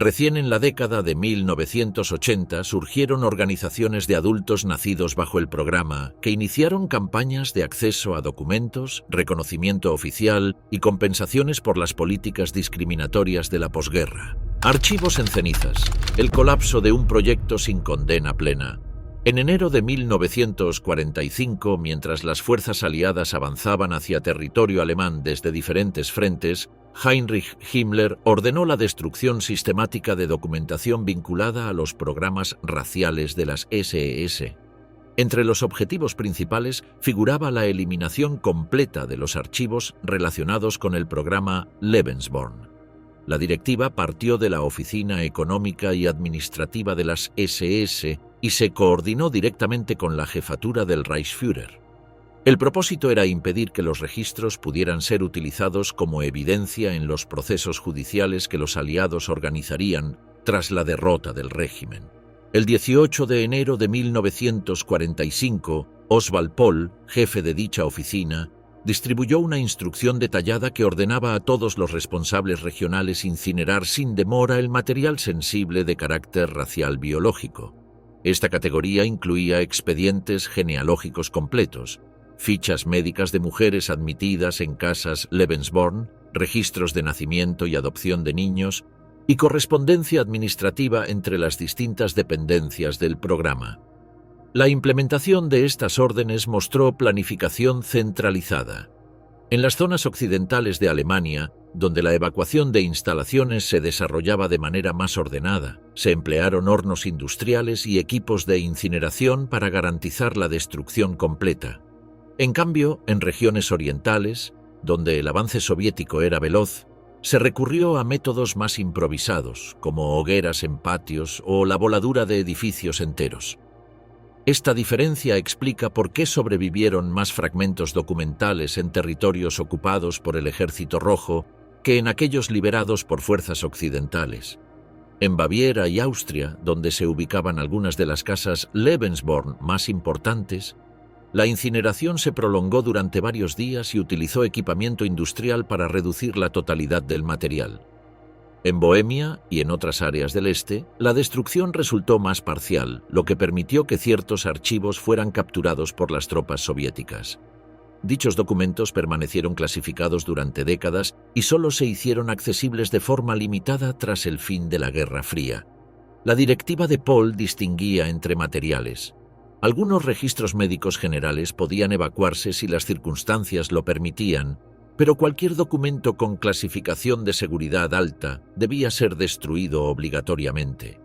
S1: Recién en la década de 1980 surgieron organizaciones de adultos nacidos bajo el programa que iniciaron campañas de acceso a documentos, reconocimiento oficial y compensaciones por las políticas discriminatorias de la posguerra. Archivos en cenizas. El colapso de un proyecto sin condena plena. En enero de 1945, mientras las fuerzas aliadas avanzaban hacia territorio alemán desde diferentes frentes, Heinrich Himmler ordenó la destrucción sistemática de documentación vinculada a los programas raciales de las SS. Entre los objetivos principales figuraba la eliminación completa de los archivos relacionados con el programa Lebensborn. La directiva partió de la Oficina Económica y Administrativa de las SS y se coordinó directamente con la jefatura del Reichsführer. El propósito era impedir que los registros pudieran ser utilizados como evidencia en los procesos judiciales que los aliados organizarían tras la derrota del régimen. El 18 de enero de 1945, Oswald Pohl, jefe de dicha oficina, distribuyó una instrucción detallada que ordenaba a todos los responsables regionales incinerar sin demora el material sensible de carácter racial biológico. Esta categoría incluía expedientes genealógicos completos, fichas médicas de mujeres admitidas en casas Lebensborn, registros de nacimiento y adopción de niños y correspondencia administrativa entre las distintas dependencias del programa. La implementación de estas órdenes mostró planificación centralizada. En las zonas occidentales de Alemania, donde la evacuación de instalaciones se desarrollaba de manera más ordenada, se emplearon hornos industriales y equipos de incineración para garantizar la destrucción completa. En cambio, en regiones orientales, donde el avance soviético era veloz, se recurrió a métodos más improvisados, como hogueras en patios o la voladura de edificios enteros. Esta diferencia explica por qué sobrevivieron más fragmentos documentales en territorios ocupados por el Ejército Rojo que en aquellos liberados por fuerzas occidentales. En Baviera y Austria, donde se ubicaban algunas de las casas Lebensborn más importantes, la incineración se prolongó durante varios días y utilizó equipamiento industrial para reducir la totalidad del material. En Bohemia y en otras áreas del este, la destrucción resultó más parcial, lo que permitió que ciertos archivos fueran capturados por las tropas soviéticas. Dichos documentos permanecieron clasificados durante décadas y solo se hicieron accesibles de forma limitada tras el fin de la Guerra Fría. La directiva de Pohl distinguía entre materiales. Algunos registros médicos generales podían evacuarse si las circunstancias lo permitían, pero cualquier documento con clasificación de seguridad alta debía ser destruido obligatoriamente.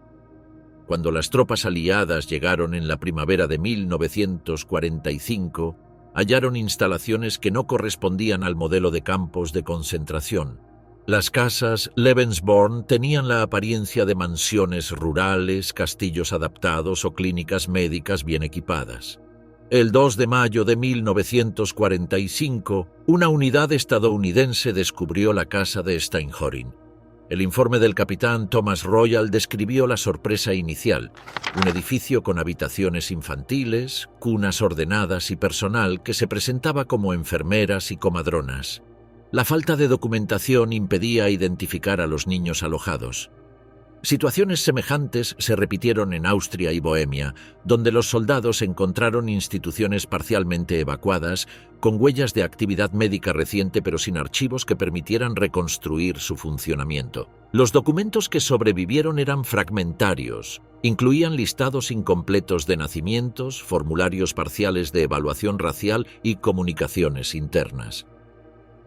S1: Cuando las tropas aliadas llegaron en la primavera de 1945, hallaron instalaciones que no correspondían al modelo de campos de concentración. Las casas Lebensborn tenían la apariencia de mansiones rurales, castillos adaptados o clínicas médicas bien equipadas. El 2 de mayo de 1945, una unidad estadounidense descubrió la casa de Steinhorn. El informe del capitán Thomas Royal describió la sorpresa inicial: un edificio con habitaciones infantiles, cunas ordenadas y personal que se presentaba como enfermeras y comadronas. La falta de documentación impedía identificar a los niños alojados. Situaciones semejantes se repitieron en Austria y Bohemia, donde los soldados encontraron instituciones parcialmente evacuadas, con huellas de actividad médica reciente pero sin archivos que permitieran reconstruir su funcionamiento. Los documentos que sobrevivieron eran fragmentarios, incluían listados incompletos de nacimientos, formularios parciales de evaluación racial y comunicaciones internas.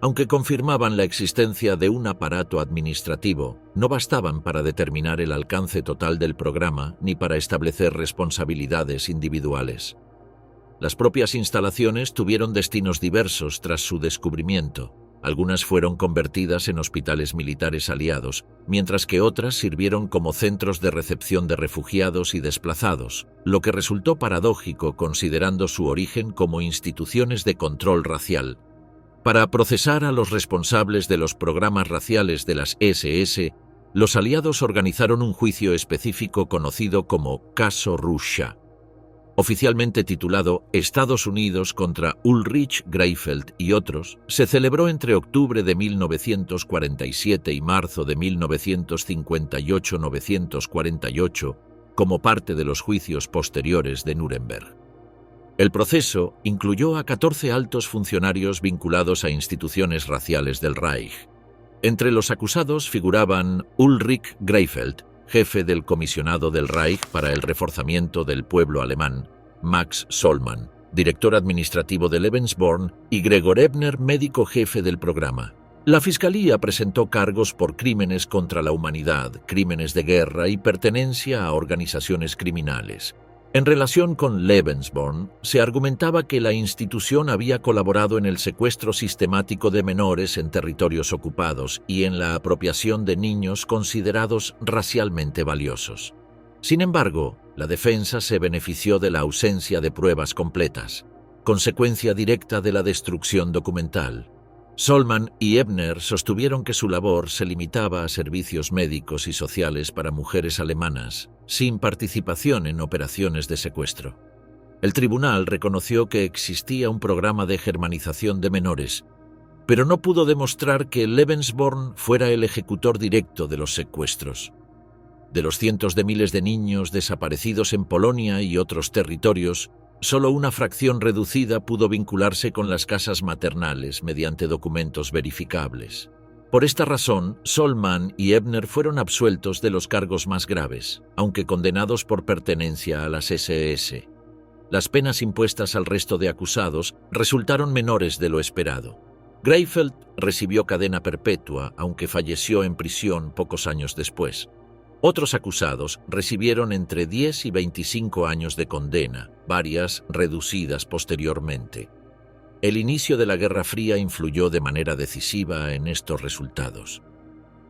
S1: Aunque confirmaban la existencia de un aparato administrativo, no bastaban para determinar el alcance total del programa ni para establecer responsabilidades individuales. Las propias instalaciones tuvieron destinos diversos tras su descubrimiento. Algunas fueron convertidas en hospitales militares aliados, mientras que otras sirvieron como centros de recepción de refugiados y desplazados, lo que resultó paradójico considerando su origen como instituciones de control racial. Para procesar a los responsables de los programas raciales de las SS, los aliados organizaron un juicio específico conocido como Caso Russia. Oficialmente titulado Estados Unidos contra Ulrich Greifeld y otros, se celebró entre octubre de 1947 y marzo de 1958-948 como parte de los juicios posteriores de Nuremberg. El proceso incluyó a 14 altos funcionarios vinculados a instituciones raciales del Reich. Entre los acusados figuraban Ulrich Greifeld, jefe del comisionado del Reich para el reforzamiento del pueblo alemán, Max Sollmann, director administrativo de Lebensborn, y Gregor Ebner, médico jefe del programa. La Fiscalía presentó cargos por crímenes contra la humanidad, crímenes de guerra y pertenencia a organizaciones criminales. En relación con Lebensborn, se argumentaba que la institución había colaborado en el secuestro sistemático de menores en territorios ocupados y en la apropiación de niños considerados racialmente valiosos. Sin embargo, la defensa se benefició de la ausencia de pruebas completas, consecuencia directa de la destrucción documental. Sollmann y Ebner sostuvieron que su labor se limitaba a servicios médicos y sociales para mujeres alemanas, sin participación en operaciones de secuestro. El tribunal reconoció que existía un programa de germanización de menores, pero no pudo demostrar que Lebensborn fuera el ejecutor directo de los secuestros. De los cientos de miles de niños desaparecidos en Polonia y otros territorios, solo una fracción reducida pudo vincularse con las casas maternales mediante documentos verificables. Por esta razón, Sollmann y Ebner fueron absueltos de los cargos más graves, aunque condenados por pertenencia a las SS. Las penas impuestas al resto de acusados resultaron menores de lo esperado. Greifeld recibió cadena perpetua, aunque falleció en prisión pocos años después. Otros acusados recibieron entre 10 y 25 años de condena, varias reducidas posteriormente. El inicio de la Guerra Fría influyó de manera decisiva en estos resultados.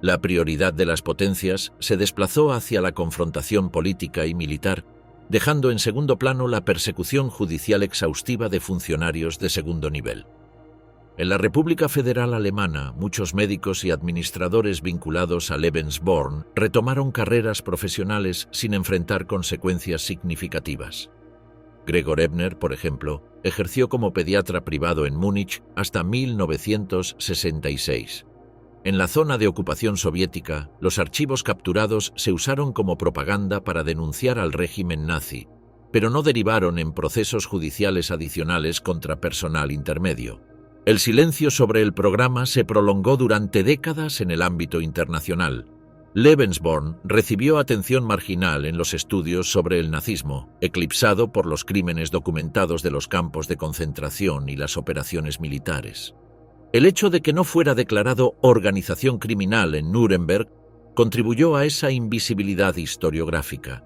S1: La prioridad de las potencias se desplazó hacia la confrontación política y militar, dejando en segundo plano la persecución judicial exhaustiva de funcionarios de segundo nivel. En la República Federal Alemana, muchos médicos y administradores vinculados a Lebensborn retomaron carreras profesionales sin enfrentar consecuencias significativas. Gregor Ebner, por ejemplo, ejerció como pediatra privado en Múnich hasta 1966. En la zona de ocupación soviética, los archivos capturados se usaron como propaganda para denunciar al régimen nazi, pero no derivaron en procesos judiciales adicionales contra personal intermedio. El silencio sobre el programa se prolongó durante décadas en el ámbito internacional. Lebensborn recibió atención marginal en los estudios sobre el nazismo, eclipsado por los crímenes documentados de los campos de concentración y las operaciones militares. El hecho de que no fuera declarado organización criminal en Nuremberg contribuyó a esa invisibilidad historiográfica.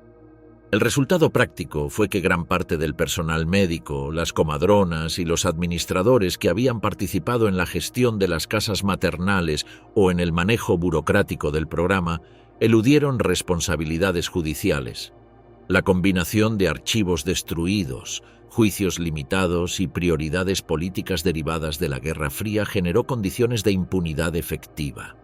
S1: El resultado práctico fue que gran parte del personal médico, las comadronas y los administradores que habían participado en la gestión de las casas maternales o en el manejo burocrático del programa eludieron responsabilidades judiciales. La combinación de archivos destruidos, juicios limitados y prioridades políticas derivadas de la Guerra Fría generó condiciones de impunidad efectiva.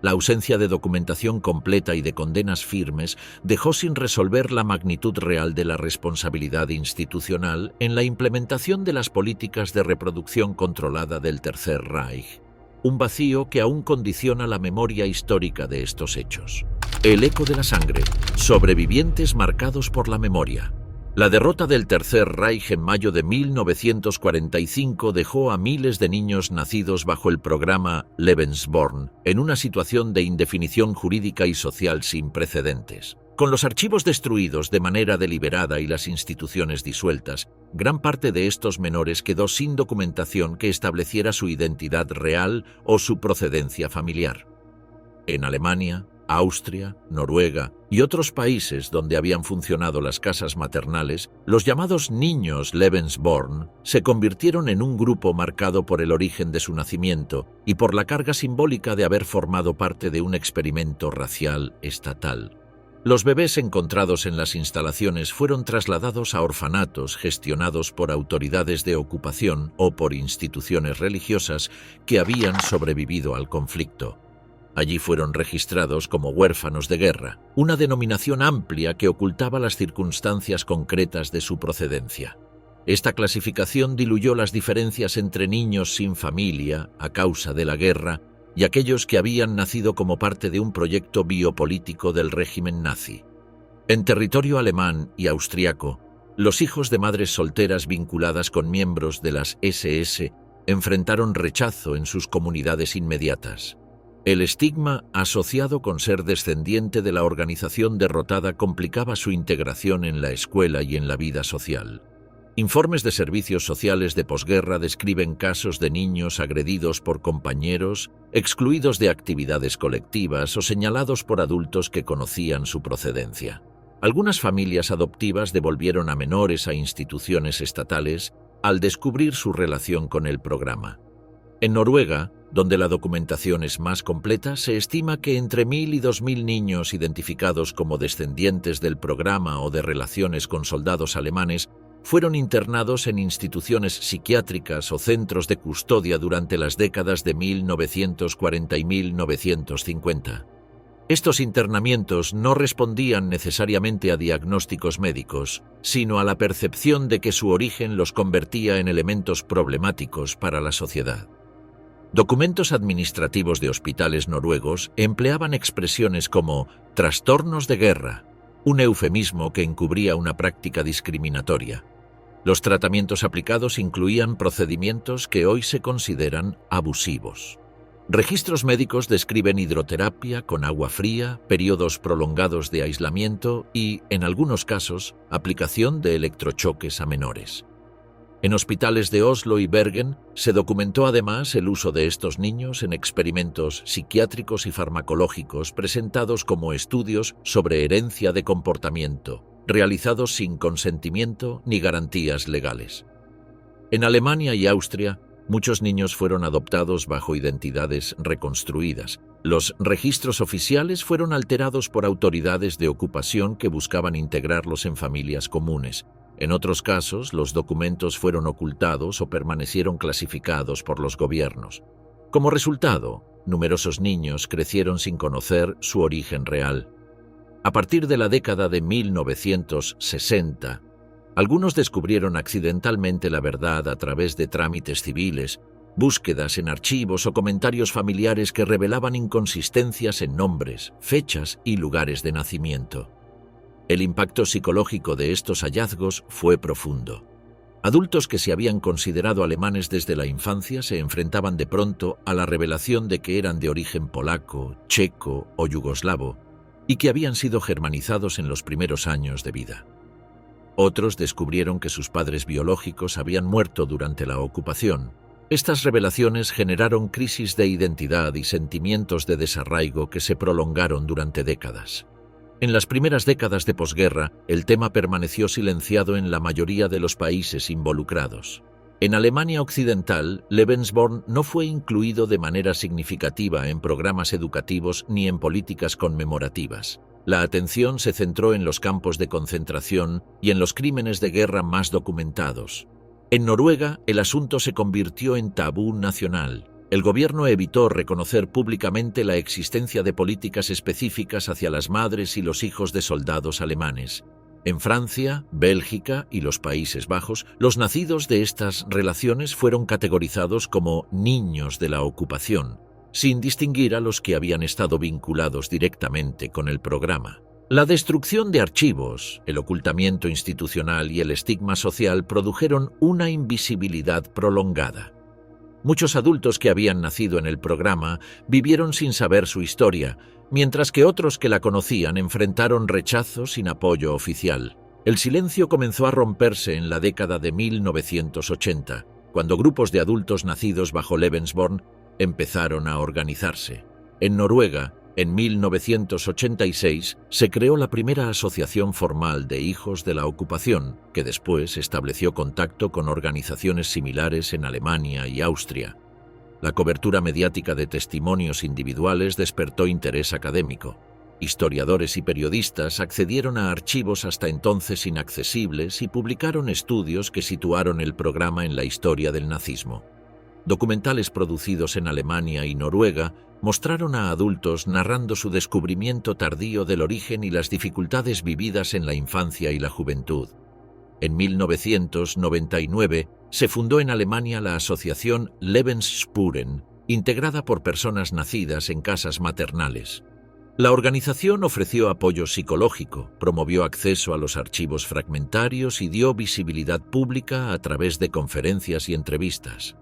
S1: La ausencia de documentación completa y de condenas firmes dejó sin resolver la magnitud real de la responsabilidad institucional en la implementación de las políticas de reproducción controlada del Tercer Reich, un vacío que aún condiciona la memoria histórica de estos hechos. El eco de la sangre, sobrevivientes marcados por la memoria. La derrota del Tercer Reich en mayo de 1945 dejó a miles de niños nacidos bajo el programa Lebensborn en una situación de indefinición jurídica y social sin precedentes. Con los archivos destruidos de manera deliberada y las instituciones disueltas, gran parte de estos menores quedó sin documentación que estableciera su identidad real o su procedencia familiar. En Alemania, Austria, Noruega y otros países donde habían funcionado las casas maternales, los llamados niños Lebensborn se convirtieron en un grupo marcado por el origen de su nacimiento y por la carga simbólica de haber formado parte de un experimento racial estatal. Los bebés encontrados en las instalaciones fueron trasladados a orfanatos gestionados por autoridades de ocupación o por instituciones religiosas que habían sobrevivido al conflicto. Allí fueron registrados como huérfanos de guerra, una denominación amplia que ocultaba las circunstancias concretas de su procedencia. Esta clasificación diluyó las diferencias entre niños sin familia a causa de la guerra y aquellos que habían nacido como parte de un proyecto biopolítico del régimen nazi. En territorio alemán y austriaco, los hijos de madres solteras vinculadas con miembros de las SS enfrentaron rechazo en sus comunidades inmediatas. El estigma asociado con ser descendiente de la organización derrotada complicaba su integración en la escuela y en la vida social. Informes de servicios sociales de posguerra describen casos de niños agredidos por compañeros, excluidos de actividades colectivas o señalados por adultos que conocían su procedencia. Algunas familias adoptivas devolvieron a menores a instituciones estatales al descubrir su relación con el programa. En Noruega, donde la documentación es más completa, se estima que entre 1.000 y 2.000 niños identificados como descendientes del programa o de relaciones con soldados alemanes fueron internados en instituciones psiquiátricas o centros de custodia durante las décadas de 1940 y 1950. Estos internamientos no respondían necesariamente a diagnósticos médicos, sino a la percepción de que su origen los convertía en elementos problemáticos para la sociedad. Documentos administrativos de hospitales noruegos empleaban expresiones como trastornos de guerra, un eufemismo que encubría una práctica discriminatoria. Los tratamientos aplicados incluían procedimientos que hoy se consideran abusivos. Registros médicos describen hidroterapia con agua fría, periodos prolongados de aislamiento y, en algunos casos, aplicación de electrochoques a menores. En hospitales de Oslo y Bergen se documentó además el uso de estos niños en experimentos psiquiátricos y farmacológicos presentados como estudios sobre herencia de comportamiento, realizados sin consentimiento ni garantías legales. En Alemania y Austria, muchos niños fueron adoptados bajo identidades reconstruidas. Los registros oficiales fueron alterados por autoridades de ocupación que buscaban integrarlos en familias comunes. En otros casos, los documentos fueron ocultados o permanecieron clasificados por los gobiernos. Como resultado, numerosos niños crecieron sin conocer su origen real. A partir de la década de 1960, algunos descubrieron accidentalmente la verdad a través de trámites civiles, búsquedas en archivos o comentarios familiares que revelaban inconsistencias en nombres, fechas y lugares de nacimiento. El impacto psicológico de estos hallazgos fue profundo. Adultos que se habían considerado alemanes desde la infancia se enfrentaban de pronto a la revelación de que eran de origen polaco, checo o yugoslavo y que habían sido germanizados en los primeros años de vida. Otros descubrieron que sus padres biológicos habían muerto durante la ocupación. Estas revelaciones generaron crisis de identidad y sentimientos de desarraigo que se prolongaron durante décadas. En las primeras décadas de posguerra, el tema permaneció silenciado en la mayoría de los países involucrados. En Alemania Occidental, Lebensborn no fue incluido de manera significativa en programas educativos ni en políticas conmemorativas. La atención se centró en los campos de concentración y en los crímenes de guerra más documentados. En Noruega, el asunto se convirtió en tabú nacional. El gobierno evitó reconocer públicamente la existencia de políticas específicas hacia las madres y los hijos de soldados alemanes. En Francia, Bélgica y los Países Bajos, los nacidos de estas relaciones fueron categorizados como niños de la ocupación, sin distinguir a los que habían estado vinculados directamente con el programa. La destrucción de archivos, el ocultamiento institucional y el estigma social produjeron una invisibilidad prolongada. Muchos adultos que habían nacido en el programa vivieron sin saber su historia, mientras que otros que la conocían enfrentaron rechazo sin apoyo oficial. El silencio comenzó a romperse en la década de 1980, cuando grupos de adultos nacidos bajo Lebensborn empezaron a organizarse. En Noruega, en 1986, se creó la primera asociación formal de hijos de la ocupación, que después estableció contacto con organizaciones similares en Alemania y Austria. La cobertura mediática de testimonios individuales despertó interés académico. Historiadores y periodistas accedieron a archivos hasta entonces inaccesibles y publicaron estudios que situaron el programa en la historia del nazismo. Documentales producidos en Alemania y Noruega mostraron a adultos narrando su descubrimiento tardío del origen y las dificultades vividas en la infancia y la juventud. En 1999 se fundó en Alemania la asociación Lebensspuren, integrada por personas nacidas en casas maternales. La organización ofreció apoyo psicológico, promovió acceso a los archivos fragmentarios y dio visibilidad pública a través de conferencias y entrevistas.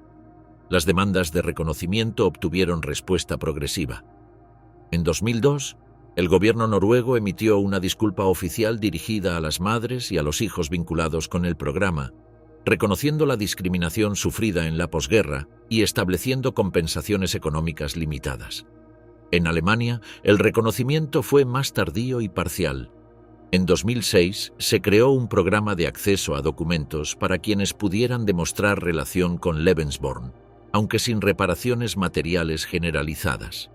S1: Las demandas de reconocimiento obtuvieron respuesta progresiva. En 2002, el gobierno noruego emitió una disculpa oficial dirigida a las madres y a los hijos vinculados con el programa, reconociendo la discriminación sufrida en la posguerra y estableciendo compensaciones económicas limitadas. En Alemania, el reconocimiento fue más tardío y parcial. En 2006 se creó un programa de acceso a documentos para quienes pudieran demostrar relación con Lebensborn, aunque sin reparaciones materiales generalizadas.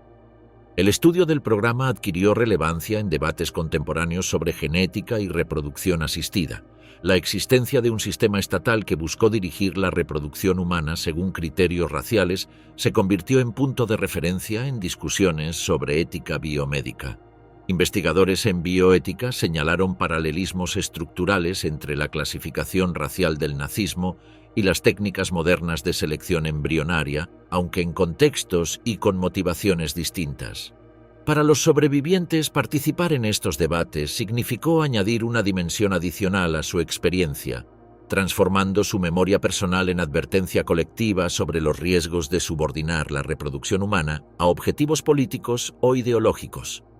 S1: El estudio del programa adquirió relevancia en debates contemporáneos sobre genética y reproducción asistida. La existencia de un sistema estatal que buscó dirigir la reproducción humana según criterios raciales se convirtió en punto de referencia en discusiones sobre ética biomédica. Investigadores en bioética señalaron paralelismos estructurales entre la clasificación racial del nazismo y las técnicas modernas de selección embrionaria, aunque en contextos y con motivaciones distintas. Para los sobrevivientes, participar en estos debates significó añadir una dimensión adicional a su experiencia, transformando su memoria personal en advertencia colectiva sobre los riesgos de subordinar la reproducción humana a objetivos políticos o ideológicos.